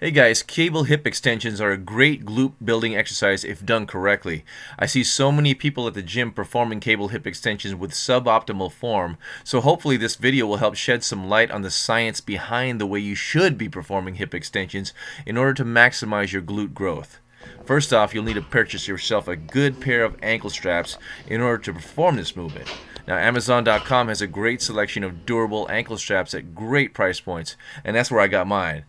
Hey guys, cable hip extensions are a great glute building exercise if done correctly. I see so many people at the gym performing cable hip extensions with suboptimal form, so hopefully this video will help shed some light on the science behind the way you should be performing hip extensions in order to maximize your glute growth. First off, you'll need to purchase yourself a good pair of ankle straps in order to perform this movement. Now, Amazon.com has a great selection of durable ankle straps at great price points, and that's where I got mine.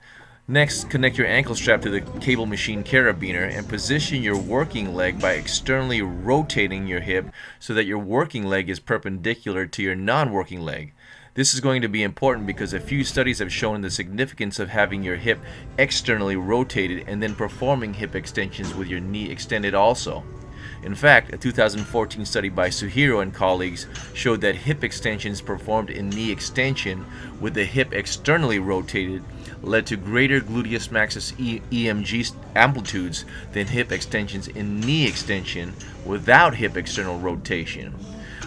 Next, connect your ankle strap to the cable machine carabiner and position your working leg by externally rotating your hip so that your working leg is perpendicular to your non-working leg. This is going to be important because a few studies have shown the significance of having your hip externally rotated and then performing hip extensions with your knee extended also. In fact, a 2014 study by Suhiro and colleagues showed that hip extensions performed in knee extension with the hip externally rotated led to greater gluteus maximus EMG amplitudes than hip extensions in knee extension without hip external rotation.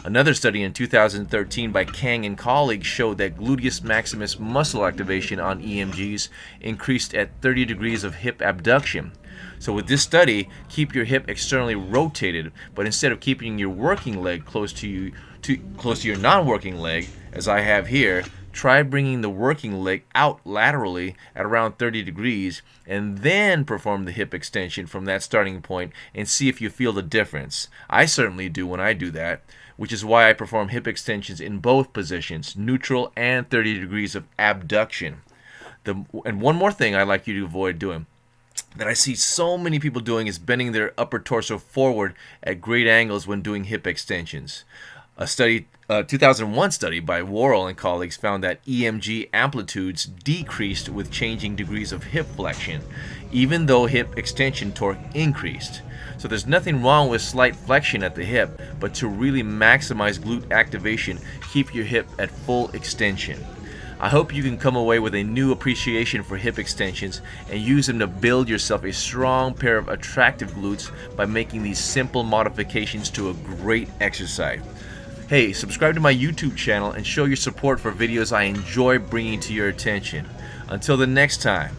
Another study in 2013 by Kang and colleagues showed that gluteus maximus muscle activation on EMGs increased at 30 degrees of hip abduction. So with this study, keep your hip externally rotated, but instead of keeping your working leg close to your non-working leg, as I have here, try bringing the working leg out laterally at around 30 degrees and then perform the hip extension from that starting point and see if you feel the difference. I certainly do when I do that, which is why I perform hip extensions in both positions, neutral and 30 degrees of abduction. And one more thing I'd like you to avoid doing that I see so many people doing is bending their upper torso forward at great angles when doing hip extensions. A 2001 study by Worrell and colleagues found that EMG amplitudes decreased with changing degrees of hip flexion, even though hip extension torque increased. So there's nothing wrong with slight flexion at the hip, but to really maximize glute activation, keep your hip at full extension. I hope you can come away with a new appreciation for hip extensions and use them to build yourself a strong pair of attractive glutes by making these simple modifications to a great exercise. Hey, subscribe to my YouTube channel and show your support for videos I enjoy bringing to your attention. Until the next time,